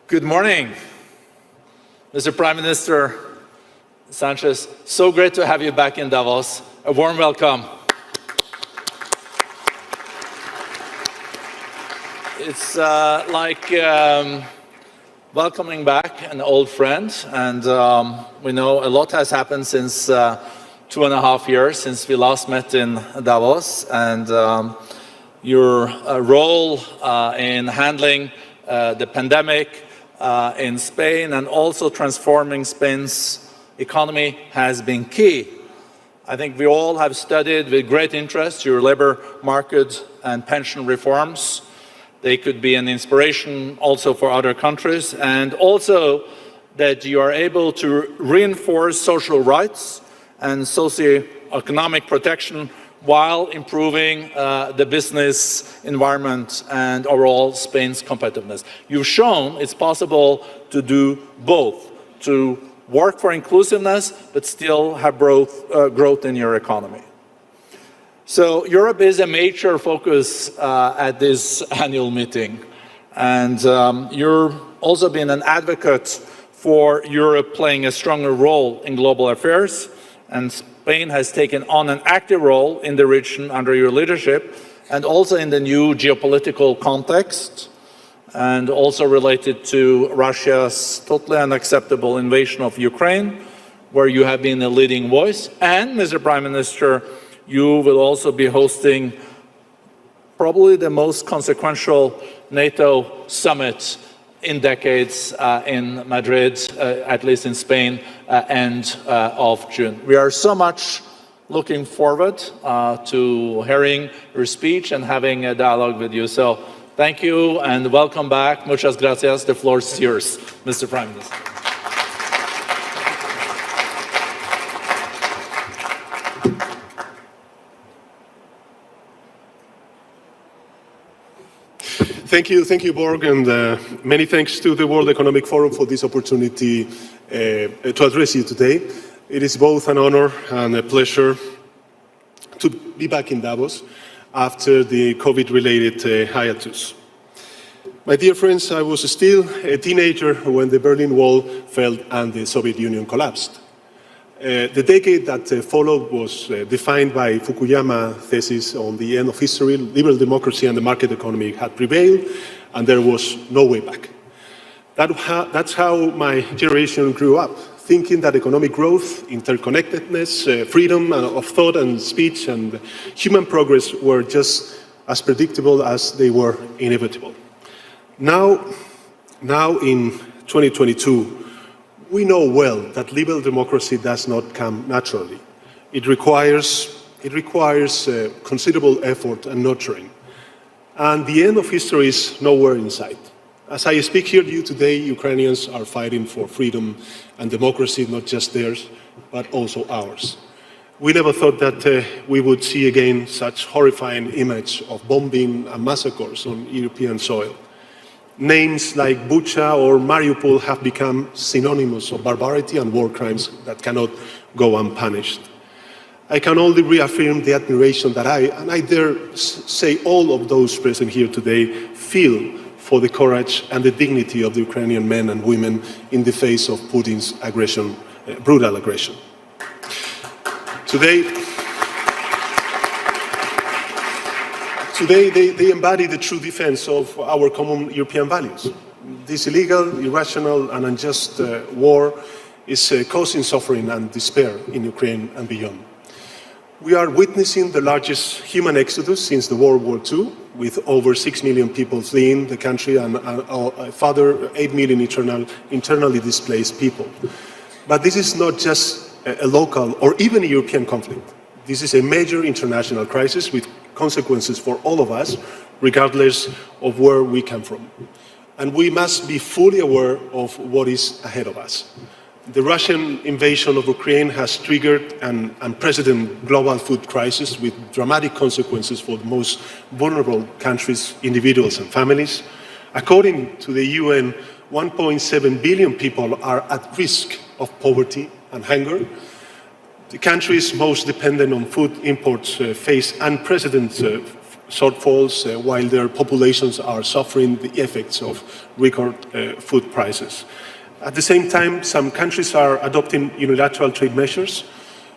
Good morning, Mr. Prime Minister Sanchez. So great to have you back in Davos. A warm welcome. It's like welcoming back an old friend, and we know a lot has happened since 2.5 years since we last met in Davos, and your role in handling the pandemic in Spain and also transforming Spain's economy has been key. I think we all have studied with great interest your labor market and pension reforms. They could be an inspiration also for other countries, and also that you are able to reinforce social rights and socio-economic protection while improving the business environment and overall Spain's competitiveness. You've shown it's possible to do both, to work for inclusiveness but still have growth in your economy. So Europe is a major focus at this annual meeting, and you're also been an advocate for Europe playing a stronger role in global affairs, and Spain has taken on an active role in the region under your leadership, and also in the new geopolitical context, and also related to Russia's totally unacceptable invasion of Ukraine, where you have been a leading voice. And, Mr. Prime Minister, you will also be hosting probably the most consequential NATO summit in decades in Madrid, at least in Spain, end of June. We are so much looking forward to hearing your speech and having a dialogue with you. So thank you and welcome back. Muchas gracias. The floor is yours, Mr. Prime Minister. Thank you, Borg, and many thanks to the World Economic Forum for this opportunity to address you today. It is both an honor and a pleasure to be back in Davos after the COVID-related hiatus. My dear friends, I was still a teenager when the Berlin Wall fell and the Soviet Union collapsed. The decade that followed was defined by Fukuyama's thesis on the end of history. Liberal democracy and the market economy had prevailed, and there was no way back. That's how my generation grew up, thinking that economic growth, interconnectedness, freedom of thought and speech, and human progress were just as predictable as they were inevitable. Now in 2022, we know well that liberal democracy does not come naturally. It requires considerable effort and nurturing. And the end of history is nowhere in sight. As I speak here to you today, Ukrainians are fighting for freedom and democracy, not just theirs, but also ours. We never thought that we would see again such horrifying image of bombing and massacres on European soil. Names like Bucha or Mariupol have become synonymous of barbarity and war crimes that cannot go unpunished. I can only reaffirm the admiration that I dare say all of those present here today, feel for the courage and the dignity of the Ukrainian men and women in the face of Putin's aggression, brutal aggression. Today, they embody the true defense of our common European values. This illegal, irrational, and unjust war is causing suffering and despair in Ukraine and beyond. We are witnessing the largest human exodus since the World War II, with over 6 million people fleeing the country and a further 8 million internally displaced people. But this is not just a local or even a European conflict. This is a major international crisis with consequences for all of us, regardless of where we come from. And we must be fully aware of what is ahead of us. The Russian invasion of Ukraine has triggered an unprecedented global food crisis with dramatic consequences for the most vulnerable countries, individuals and families. According to the UN, 1.7 billion people are at risk of poverty and hunger. The countries most dependent on food imports face unprecedented shortfalls while their populations are suffering the effects of record food prices. At the same time, some countries are adopting unilateral trade measures,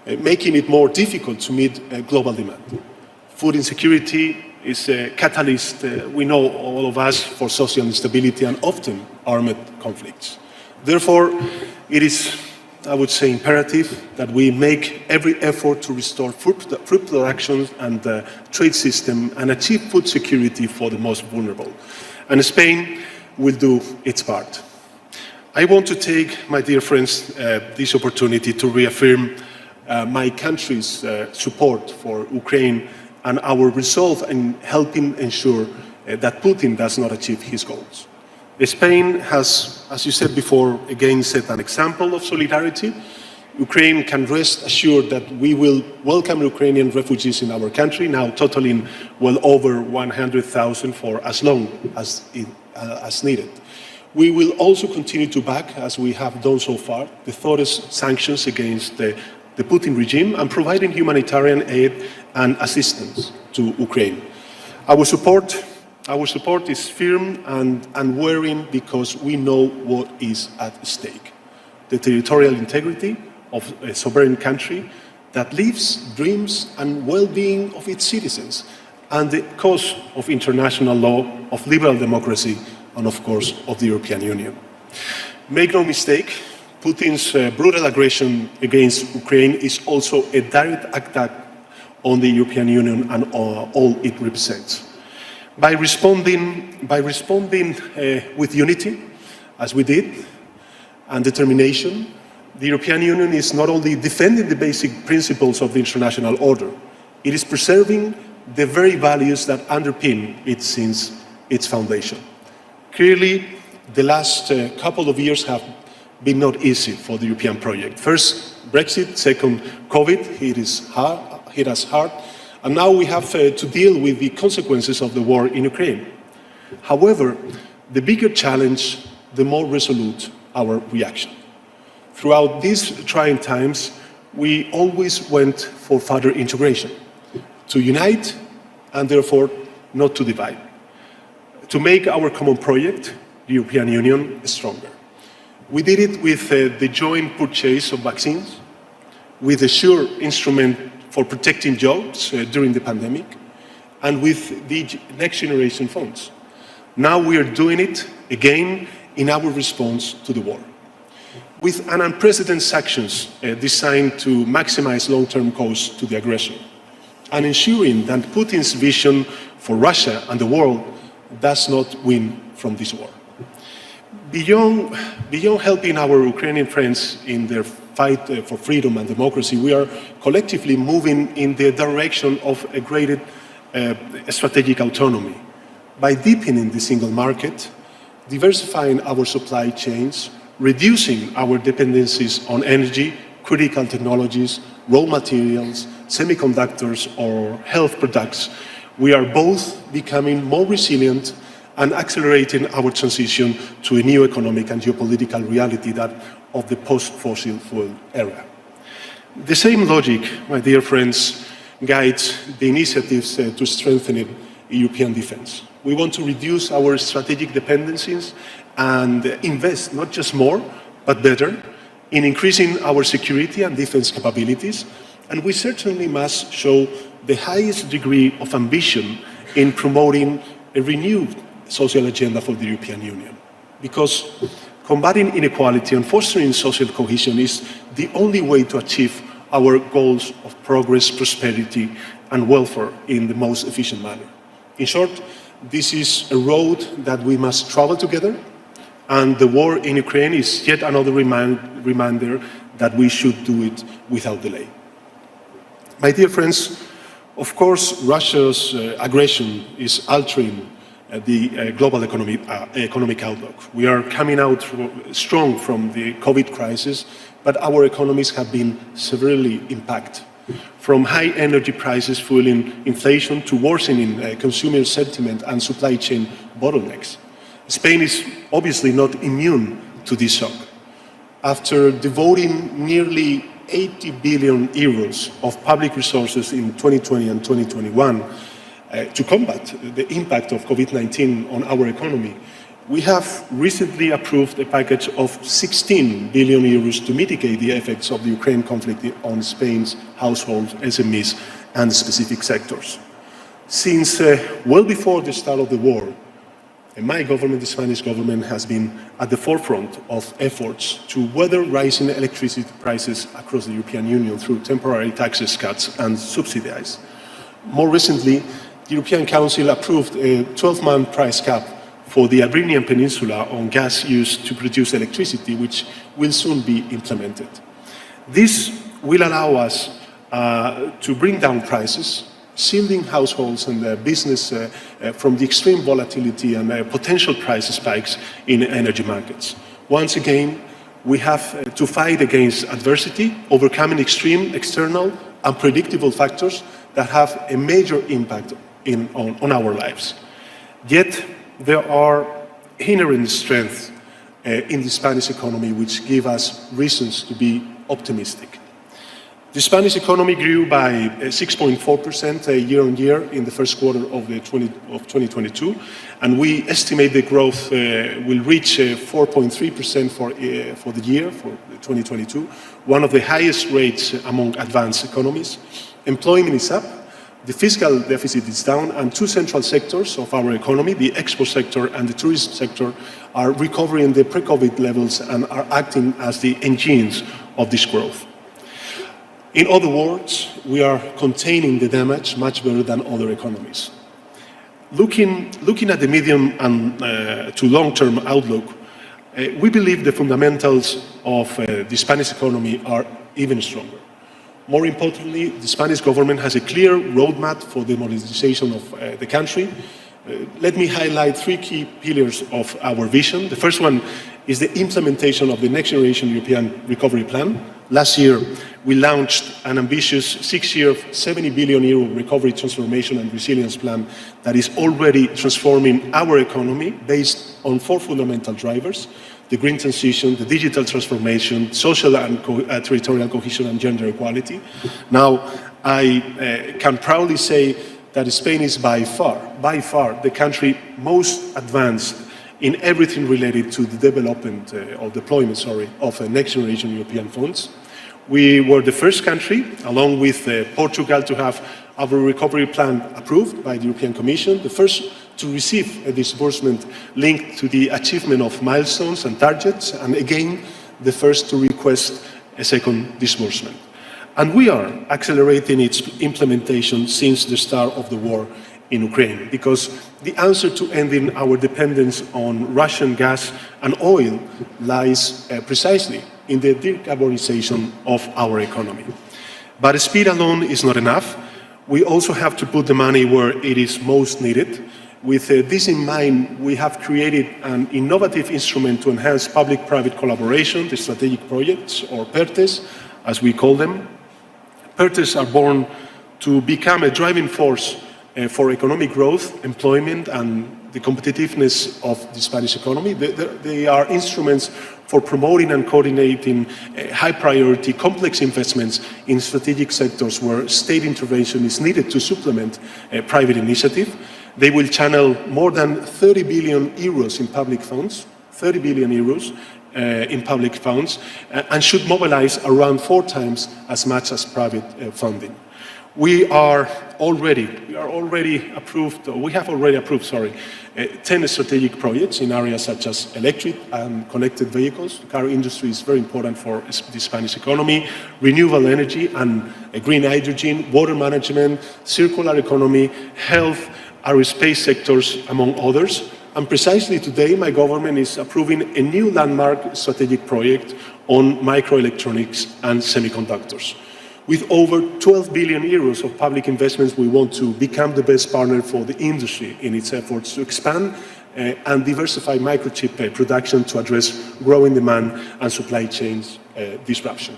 making it more difficult to meet global demand. Food insecurity is a catalyst, we know all of us, for social instability and often armed conflicts. Therefore, it is, I would say, imperative that we make every effort to restore food production and the trade system and achieve food security for the most vulnerable. And Spain will do its part. I want to take, my dear friends, this opportunity to reaffirm my country's support for Ukraine and our resolve in helping ensure that Putin does not achieve his goals. Spain has, as you said before, again set an example of solidarity. Ukraine can rest assured that we will welcome Ukrainian refugees in our country, now totaling well over 100,000 for as long as needed. We will also continue to back, as we have done so far, the thorough sanctions against the Putin regime and providing humanitarian aid and assistance to Ukraine. Our support is firm and unwavering because we know what is at stake. The territorial integrity of a sovereign country that lives, dreams, and well-being of its citizens, and the cause of international law, of liberal democracy, and of course of the European Union. Make no mistake, Putin's brutal aggression against Ukraine is also a direct attack on the European Union and all it represents. By responding with unity, as we did, and determination, the European Union is not only defending the basic principles of the international order, it is preserving the very values that underpin it since its foundation. Clearly, the last couple of years have been not easy for the European project. First, Brexit. Second, COVID. Hit us hard. And now we have to deal with the consequences of the war in Ukraine. However, the bigger challenge, the more resolute our reaction. Throughout these trying times, we always went for further integration, to unite and therefore not to divide, to make our common project, the European Union, stronger. We did it with the joint purchase of vaccines, with a sure instrument for protecting jobs during the pandemic, and with the Next Generation funds. Now we are doing it again in our response to the war, with an unprecedented sanctions designed to maximize long-term costs to the aggressor, and ensuring that Putin's vision for Russia and the world does not win from this war. Beyond helping our Ukrainian friends in their fight for freedom and democracy, we are collectively moving in the direction of a greater strategic autonomy. By deepening the single market, diversifying our supply chains, reducing our dependencies on energy, critical technologies, raw materials, semiconductors, or health products, we are both becoming more resilient and accelerating our transition to a new economic and geopolitical reality that of the post-fossil fuel era. The same logic, my dear friends, guides the initiatives to strengthen European defense. We want to reduce our strategic dependencies and invest not just more, but better, in increasing our security and defense capabilities. And we certainly must show the highest degree of ambition in promoting a renewed social agenda for the European Union. Because combating inequality and fostering social cohesion is the only way to achieve our goals of progress, prosperity, and welfare in the most efficient manner. In short, this is a road that we must travel together, and the war in Ukraine is yet another reminder that we should do it without delay. My dear friends, of course, Russia's aggression is altering the global economic outlook. We are coming out strong from the COVID crisis, but our economies have been severely impacted. From high energy prices fueling inflation to worsening consumer sentiment and supply chain bottlenecks. Spain is obviously not immune to this shock. After devoting nearly 80 billion euros of public resources in 2020 and 2021, to combat the impact of COVID-19 on our economy, we have recently approved a package of 16 billion euros to mitigate the effects of the Ukraine conflict on Spain's households, SMEs, and specific sectors. Since well before the start of the war, my government, the Spanish government, has been at the forefront of efforts to weather rising electricity prices across the European Union through temporary taxes cuts and subsidies. More recently, the European Council approved a 12-month price cap for the Iberian Peninsula on gas used to produce electricity, which will soon be implemented. This will allow us to bring down prices, shielding households and business from the extreme volatility and potential price spikes in energy markets. Once again, we have to fight against adversity, overcoming extreme external unpredictable factors that have a major impact on our lives. Yet, there are inherent strengths in the Spanish economy which give us reasons to be optimistic. The Spanish economy grew by 6.4% year on year in the first quarter of 2022, and we estimate the growth will reach 4.3% for the year, for 2022, one of the highest rates among advanced economies. Employment is up, the fiscal deficit is down, and two central sectors of our economy, the export sector and the tourism sector, are recovering the pre-COVID levels and are acting as the engines of this growth. In other words, we are containing the damage much better than other economies. Looking at the medium and to long-term outlook, we believe the fundamentals of the Spanish economy are even stronger. More importantly, the Spanish government has a clear roadmap for the modernization of the country. Let me highlight three key pillars of our vision. The first one is the implementation of the Next Generation European Recovery Plan. Last year, we launched an ambitious 6-year, 70 billion euro recovery, transformation and resilience plan that is already transforming our economy based on four fundamental drivers: the green transition, the digital transformation, social and territorial cohesion, and gender equality. Now, I can proudly say that Spain is by far, the country most advanced in everything related to the development or deployment, of Next Generation European funds. We were the first country, along with Portugal, to have our recovery plan approved by the European Commission, the first to receive a disbursement linked to the achievement of milestones and targets, and again, the first to request a second disbursement. And we are accelerating its implementation since the start of the war in Ukraine, because the answer to ending our dependence on Russian gas and oil lies precisely in the decarbonization of our economy. But speed alone is not enough. We also have to put the money where it is most needed. With this in mind, we have created an innovative instrument to enhance public-private collaboration, the strategic projects, or PERTEs, as we call them. PERTEs are born to become a driving force for economic growth, employment, and the competitiveness of the Spanish economy. They are instruments for promoting and coordinating high-priority, complex investments in strategic sectors where state intervention is needed to supplement private initiative. They will channel more than 30 billion euros in public funds, 30 billion euros in public funds, and should mobilize around 4 times as much as private funding. We have already approved 10 strategic projects in areas such as electric and connected vehicles. The car industry is very important for the Spanish economy, renewable energy and green hydrogen, water management, circular economy, health, aerospace sectors, among others. And precisely today, my government is approving a new landmark strategic project on microelectronics and semiconductors. With over 12 billion euros of public investments, we want to become the best partner for the industry in its efforts to expand and diversify microchip production to address growing demand and supply chains disruption.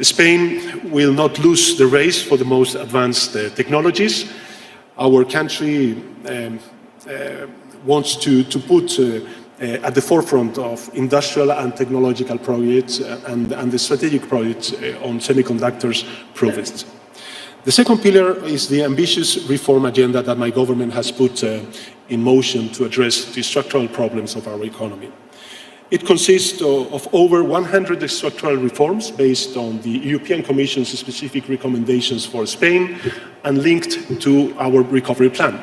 Spain will not lose the race for the most advanced technologies. Our country wants to put at the forefront of industrial and technological projects and the strategic projects on semiconductors prove it. The second pillar is the ambitious reform agenda that my government has put in motion to address the structural problems of our economy. It consists of over 100 structural reforms based on the European Commission's specific recommendations for Spain and linked to our recovery plan.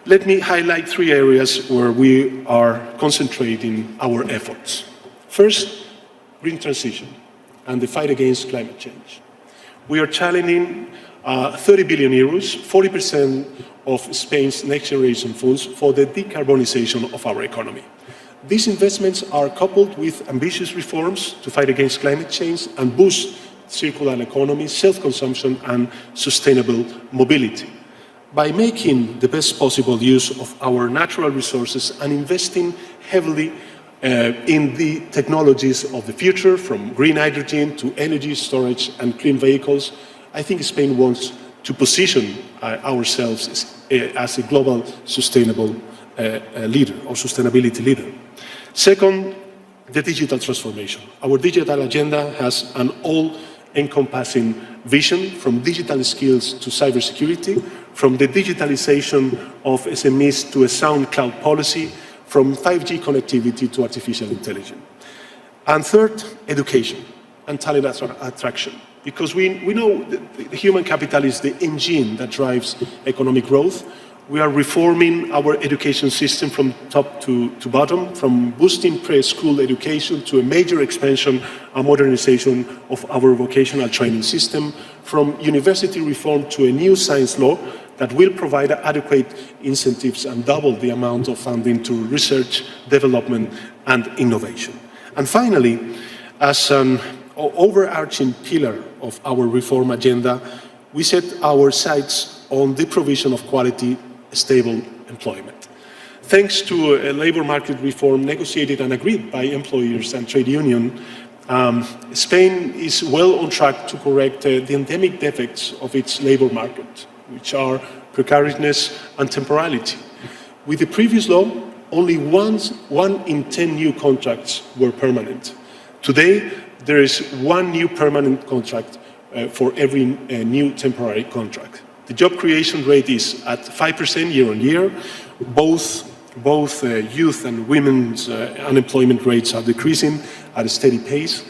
Let me highlight 3 areas where we are concentrating our efforts. First, green transition and the fight against climate change. We are channeling 30 billion euros, 40% of Spain's next generation funds for the decarbonization of our economy. These investments are coupled with ambitious reforms to fight against climate change and boost circular economy, self-consumption and sustainable mobility. By making the best possible use of our natural resources and investing heavily in the technologies of the future, from green hydrogen to energy storage and clean vehicles, I think Spain wants to position ourselves as a global sustainable leader or sustainability leader. Second, the digital transformation. Our digital agenda has an all-encompassing vision, from digital skills to cybersecurity, from the digitalization of SMEs to a sound cloud policy, from 5G connectivity to artificial intelligence. And third, education and talent attraction. Because we know that the human capital is the engine that drives economic growth. We are reforming our education system from top to bottom, from boosting preschool education to a major expansion and modernization of our vocational training system, from university reform to a new science law that will provide adequate incentives and double the amount of funding to research, development, and innovation. And finally, as an overarching pillar of our reform agenda, we set our sights on the provision of quality, stable employment. Thanks to a labor market reform negotiated and agreed by employers and trade unions, Spain is well on track to correct the endemic defects of its labor market, which are precariousness and temporality. With the previous law, only 1 in 10 new contracts were permanent. Today, there is 1 new permanent contract for every new temporary contract. The job creation rate is at 5% year on year. Both youth and women's unemployment rates are decreasing at a steady pace.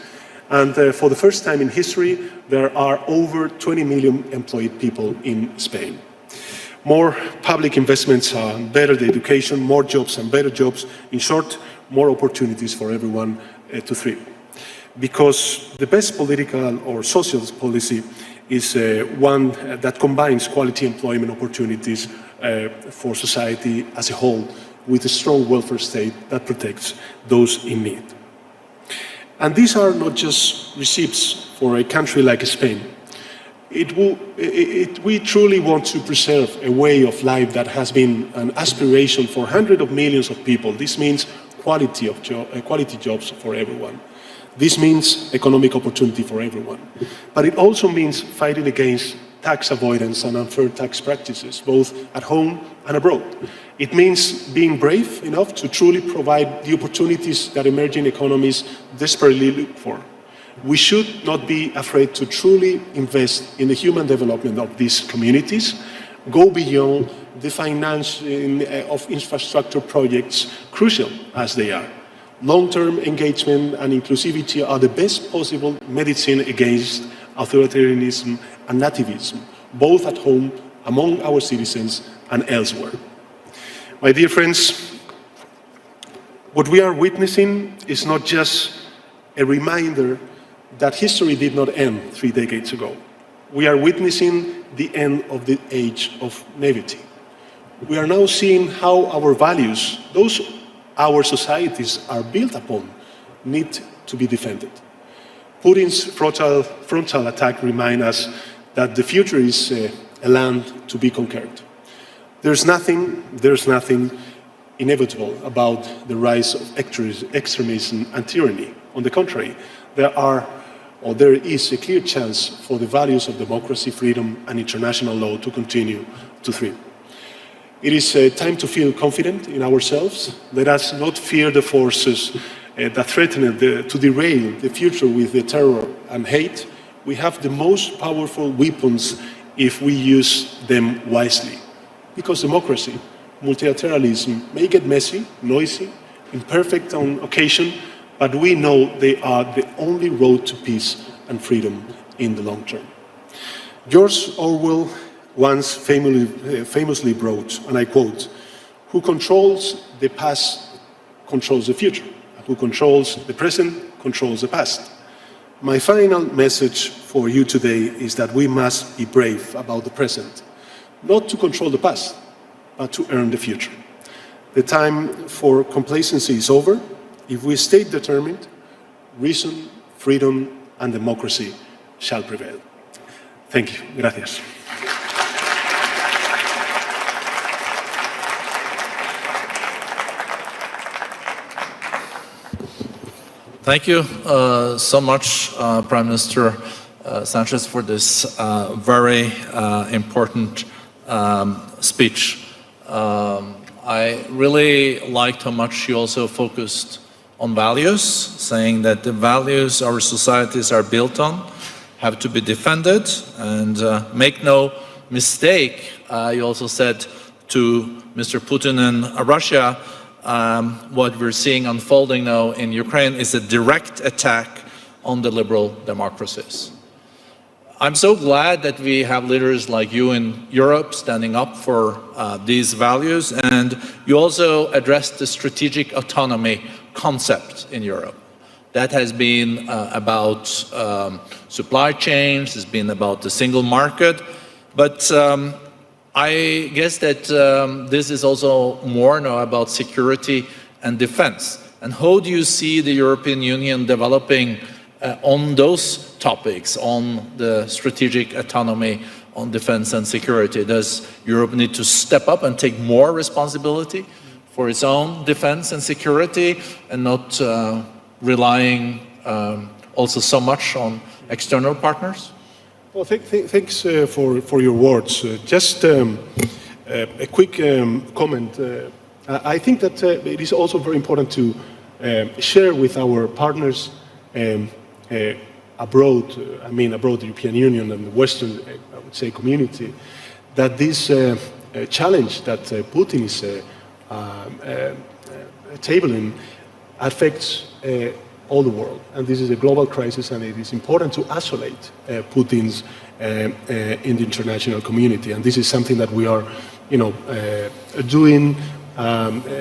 And for the first time in history, there are over 20 million employed people in Spain. More public investments, better education, more jobs and better jobs. In short, more opportunities for everyone to thrive. Because the best political or social policy is one that combines quality employment opportunities for society as a whole with a strong welfare state that protects those in need. And these are not just receipts for a country like Spain. We truly want to preserve a way of life that has been an aspiration for hundreds of millions of people. This means quality jobs for everyone. This means economic opportunity for everyone. But it also means fighting against tax avoidance and unfair tax practices, both at home and abroad. It means being brave enough to truly provide the opportunities that emerging economies desperately look for. We should not be afraid to truly invest in the human development of these communities, go beyond the financing of infrastructure projects, crucial as they are. Long-term engagement and inclusivity are the best possible medicine against authoritarianism and nativism, both at home, among our citizens, and elsewhere. My dear friends, what we are witnessing is not just a reminder that history did not end 3 decades ago. We are witnessing the end of the age of naivety. We are now seeing how our values, those our societies are built upon, need to be defended. Putin's frontal attack reminds us that the future is a land to be conquered. There's nothing inevitable about the rise of extremism and tyranny. On the contrary, there is a clear chance for the values of democracy, freedom, and international law to continue to thrive. It is time to feel confident in ourselves. Let us not fear the forces that threaten to derail the future with the terror and hate. We have the most powerful weapons if we use them wisely. Because democracy, multilateralism may get messy, noisy, imperfect on occasion, but we know they are the only road to peace and freedom in the long term. George Orwell once famously wrote, and I quote, "Who controls the past controls the future. Who controls the present controls the past." My final message for you today is that we must be brave about the present, not to control the past, but to earn the future. The time for complacency is over. If we stay determined, reason, freedom, and democracy shall prevail. Thank you. Gracias. Thank you so much, Prime Minister Sanchez, for this very important speech. I really liked how much you also focused on values, saying that the values our societies are built on have to be defended, and make no mistake, you also said to Mr. Putin and Russia, what we're seeing unfolding now in Ukraine is a direct attack on the liberal democracies. I'm so glad that we have leaders like you in Europe standing up for these values, and you also addressed the strategic autonomy concept in Europe. That has been about supply chains, it's been about the single market, but I guess that this is also more now about security and defense. And how do you see the European Union developing on those topics, on the strategic autonomy, on defense and security? Does Europe need to step up and take more responsibility for its own defense and security, and not relying also so much on external partners? Well, thanks for your words. Just a quick comment. I think that it is also very important to share with our partners abroad, abroad the European Union and the Western, I would say, community, that this challenge that Putin is tabling affects all the world, and this is a global crisis, and it is important to isolate Putin's in the international community, and this is something that we are, doing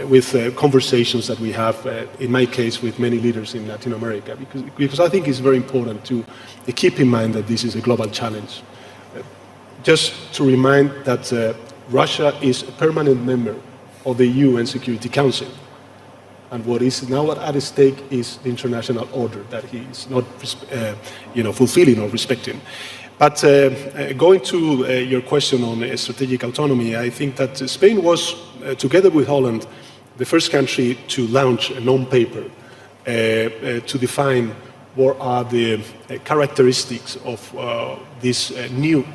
with conversations that we have, in my case, with many leaders in Latin America, because I think it's very important to keep in mind that this is a global challenge. Just to remind that Russia is a permanent member of the UN Security Council. And what is now at stake is the international order that he is not, fulfilling or respecting. But going to your question on strategic autonomy, I think that Spain was, together with Holland, the first country to launch a non-paper to define what are the characteristics of this new,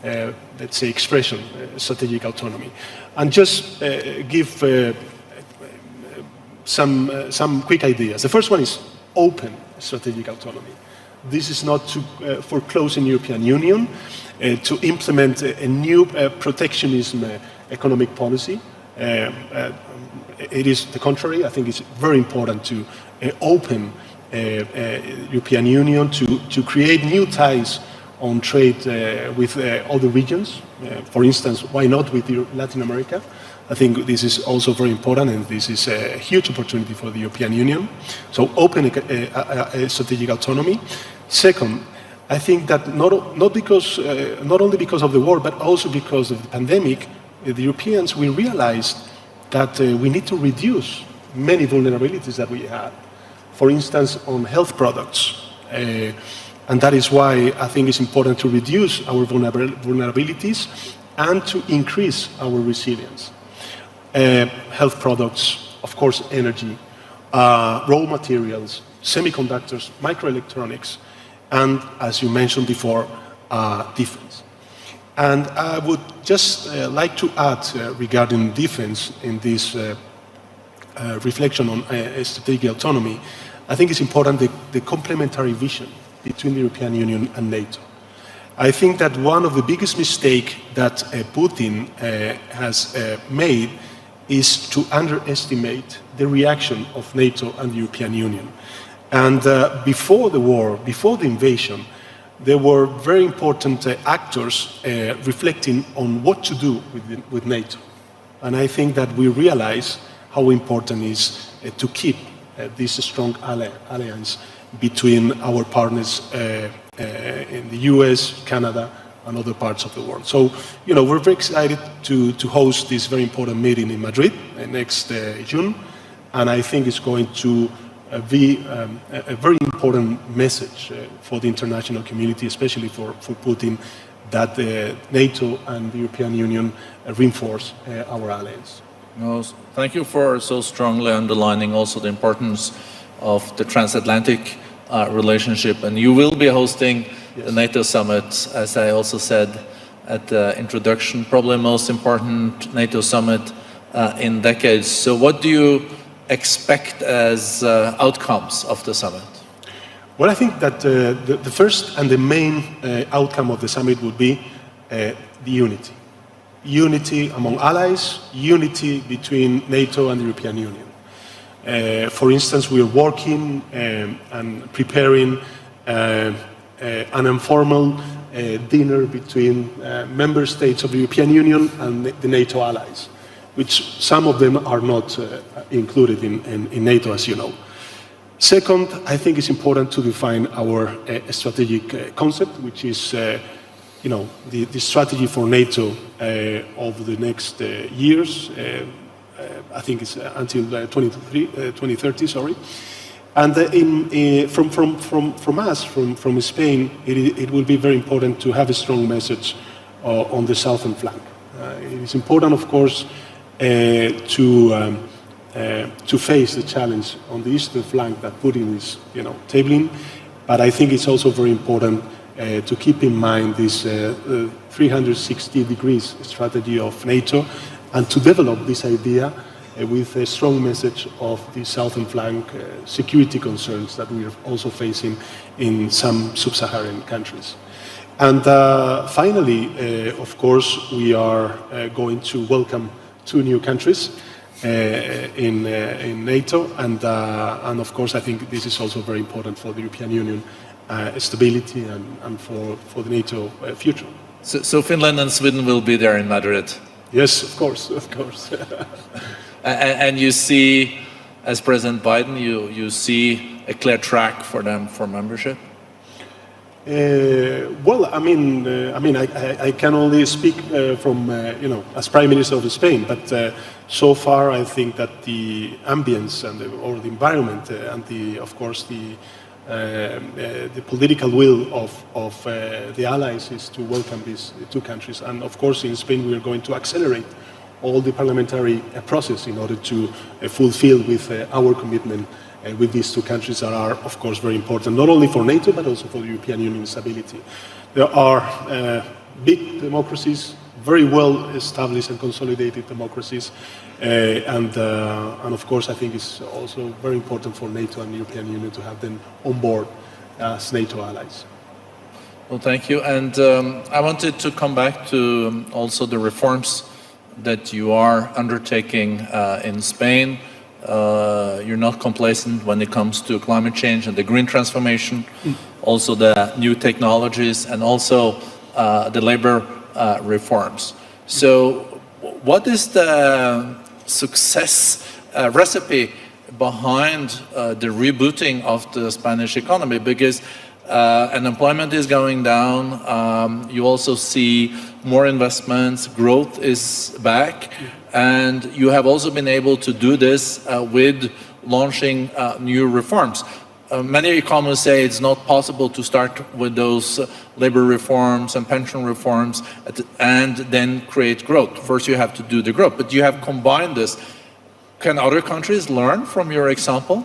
let's say, expression, strategic autonomy. And just give some quick ideas. The first one is open strategic autonomy. This is not to foreclose in European Union, to implement a new protectionism economic policy. It is the contrary. I think it's very important to open European Union to create new ties on trade with other regions. For instance, why not with Latin America? I think this is also very important, and this is a huge opportunity for the European Union. So open strategic autonomy. Second, I think that not only because of the war, but also because of the pandemic, the Europeans, we realized that we need to reduce many vulnerabilities that we have. For instance, on health products. And that is why I think it's important to reduce our vulnerabilities and to increase our resilience. Health products, of course, energy, raw materials, semiconductors, microelectronics, and, as you mentioned before, defense. And I would just like to add regarding defense in this reflection on strategic autonomy, I think it's important the complementary vision between the European Union and NATO. I think that one of the biggest mistakes that Putin has made is to underestimate the reaction of NATO and the European Union. And before the war, before the invasion, there were very important actors reflecting on what to do with NATO. And I think that we realize how important it is to keep this strong alliance between our partners in the US, Canada, and other parts of the world. So, we're very excited to host this very important meeting in Madrid next June. And I think it's going to be a very important message for the international community, especially for Putin, that NATO and the European Union reinforce our alliance. No, thank you for so strongly underlining also the importance of the transatlantic relationship. And you will be hosting the NATO summit, as I also said at the introduction, probably the most important NATO summit in decades. So what do you expect as outcomes of the summit? Well, I think that the first and the main outcome of the summit would be the unity. Unity among allies, unity between NATO and the European Union. For instance, we are working and preparing an informal dinner between member states of the European Union and the NATO allies, which some of them are not included in NATO, as you know. Second, I think it's important to define our strategic concept, which is the strategy for NATO over the next years. I think it's until 2030, sorry. And from us, from Spain, it will be very important to have a strong message on the southern flank. It is important, of course, to face the challenge on the eastern flank that Putin is, tabling. But I think it's also very important to keep in mind this 360 degrees strategy of NATO, and to develop this idea with a strong message of the southern flank security concerns that we are also facing in some sub-Saharan countries. And finally, of course, we are going to welcome 2 new countries in NATO, and of course, I think this is also very important for the European Union stability and for the NATO future. So Finland and Sweden will be there in Madrid? Yes, of course, of course. And you see, as President Biden, you see a clear track for them for membership? Well, I can only speak from, as Prime Minister of Spain, but so far I think that the ambience or the environment and of course, the political will of the allies is to welcome these 2 countries. And of course, in Spain, we are going to accelerate all the parliamentary process in order to fulfill with our commitment with these 2 countries that are, of course, very important, not only for NATO, but also for the European Union stability. There are big democracies, very well established and consolidated democracies, and of course, I think it's also very important for NATO and the European Union to have them on board as NATO allies. Well, thank you. And I wanted to come back to also the reforms that you are undertaking in Spain. You're not complacent when it comes to climate change and the green transformation, also the new technologies, and also the labor reforms. So what is the success recipe behind the rebooting of the Spanish economy? Because unemployment is going down, you also see more investments, growth is back, and you have also been able to do this with launching new reforms. Many economists say it's not possible to start with those labor reforms and pension reforms and then create growth. First you have to do the growth, but you have combined this. Can other countries learn from your example?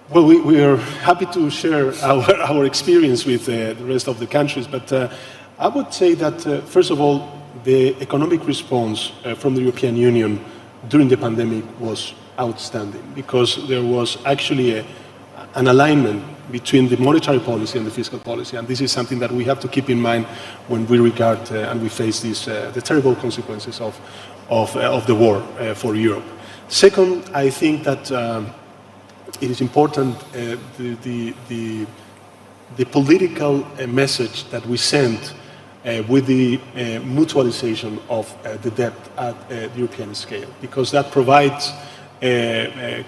Well, we are happy to share our experience with the rest of the countries, but I would say that, first of all, the economic response from the European Union during the pandemic was outstanding, because there was actually an alignment between the monetary policy and the fiscal policy. And this is something that we have to keep in mind when we regard and we face the terrible consequences of the war for Europe. Second, I think that it is important the political message that we send with the mutualization of the debt at the European scale, because that provides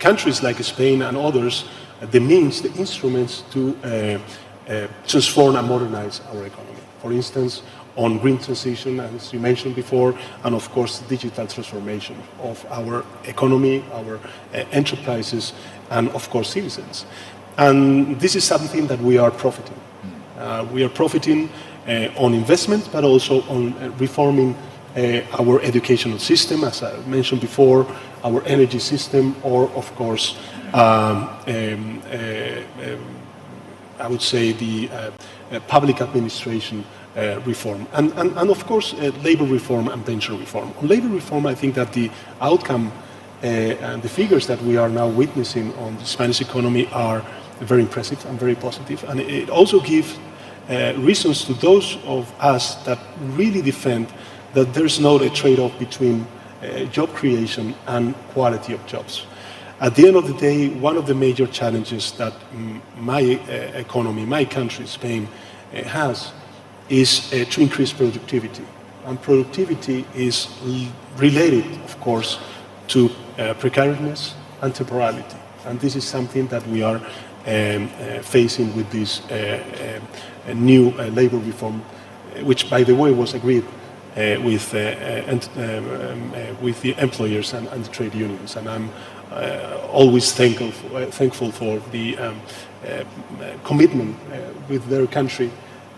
countries like Spain and others the means, the instruments to transform and modernize our economy. For instance, on green transition, as you mentioned before, and of course digital transformation of our economy, our enterprises, and of course citizens. And this is something that we are profiting. We are profiting on investment, but also on reforming our educational system, as I mentioned before, our energy system, or of course, I would say the public administration reform, and of course labor reform and pension reform. On labor reform, I think that the outcome and the figures that we are now witnessing on the Spanish economy are very impressive and very positive, and it also gives reasons to those of us that really defend that there's not a trade-off between job creation and quality of jobs. At the end of the day, one of the major challenges that my economy, my country, Spain, has is to increase productivity. And productivity is related, of course, to precariousness and temporality. And this is something that we are facing with this new labor reform, which, by the way, was agreed with the employers and the trade unions. And I'm always thankful for the commitment with their country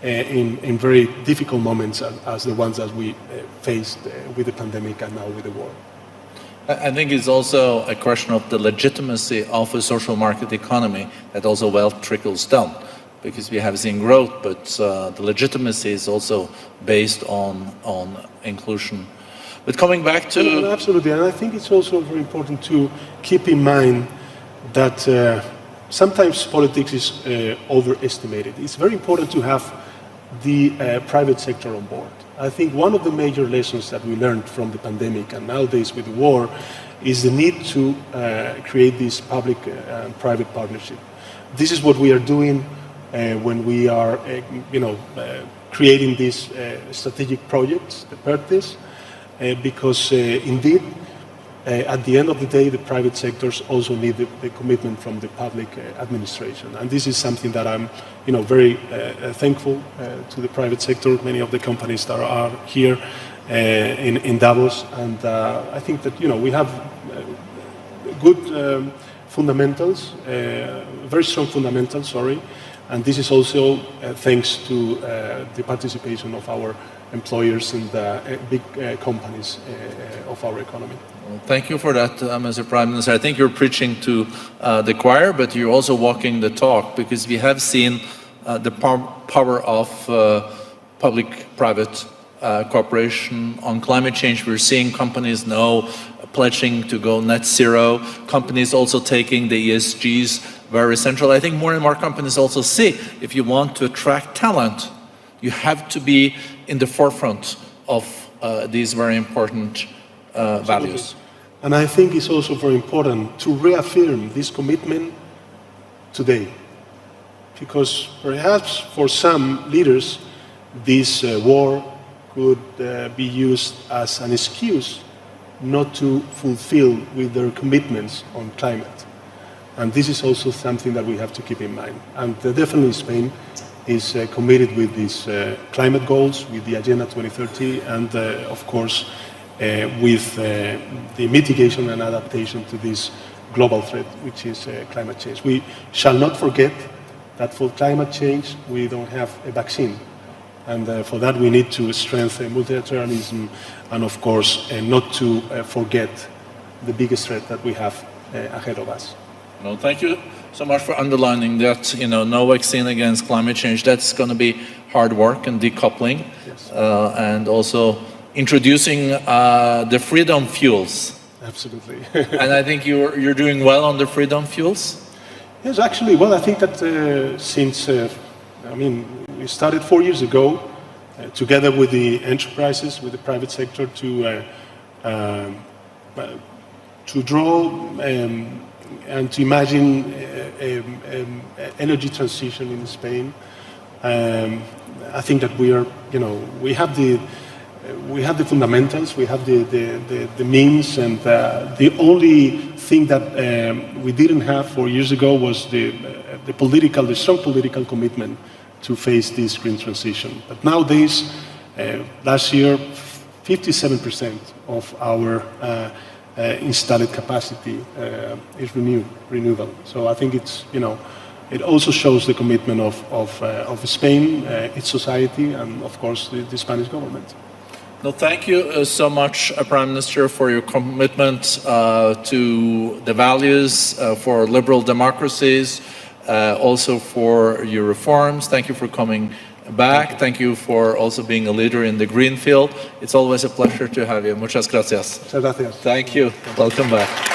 in very difficult moments as the ones that we faced with the pandemic and now with the war. I think it's also a question of the legitimacy of a social market economy that also wealth trickles down, because we have seen growth, but the legitimacy is also based on inclusion. But coming back to... Absolutely, and I think it's also very important to keep in mind that sometimes politics is overestimated. It's very important to have the private sector on board. I think one of the major lessons that we learned from the pandemic and nowadays with the war is the need to create this public and private partnership. This is what we are doing when we are, creating these strategic projects, the PERTES, because indeed, at the end of the day, the private sectors also need the commitment from the public administration. And this is something that I'm, very thankful to the private sector, many of the companies that are here in Davos. And I think that, we have good fundamentals, very strong fundamentals, sorry. And this is also thanks to the participation of our employers and big companies of our economy. Well, thank you for that, Mr. Prime Minister. I think you're preaching to the choir, but you're also walking the talk, because we have seen the power of public-private cooperation on climate change. We're seeing companies now pledging to go net zero, companies also taking the ESGs very central. I think more and more companies also see, if you want to attract talent, you have to be in the forefront of these very important values. And I think it's also very important to reaffirm this commitment today, because perhaps for some leaders this war could be used as an excuse not to fulfill with their commitments on climate. And this is also something that we have to keep in mind. And definitely Spain is committed with these climate goals, with the Agenda 2030, and of course with the mitigation and adaptation to this global threat, which is climate change. We shall not forget that for climate change we don't have a vaccine. And for that we need to strengthen multilateralism and of course not to forget the biggest threat that we have ahead of us. Well, thank you so much for underlining that, no vaccine against climate change. That's going to be hard work and decoupling, yes. And also introducing the freedom fuels. Absolutely. And I think you're doing well on the freedom fuels. Yes, actually, well, I think that since, we started 4 years ago, together with the enterprises, with the private sector, to draw and to imagine energy transition in Spain. I think that we are, we have the fundamentals, we have the means, and the only thing that we didn't have 4 years ago was the strong political commitment to face this green transition. But nowadays, last year, 57% of our installed capacity is renewable. So I think it's, it also shows the commitment of Spain, its society, and of course the Spanish government. No, thank you so much, Prime Minister, for your commitment to the values for liberal democracies, also for your reforms. Thank you for coming back. Thank you for also being a leader in the green field. It's always a pleasure to have you. Muchas gracias. Muchas gracias. Thank you. Welcome back.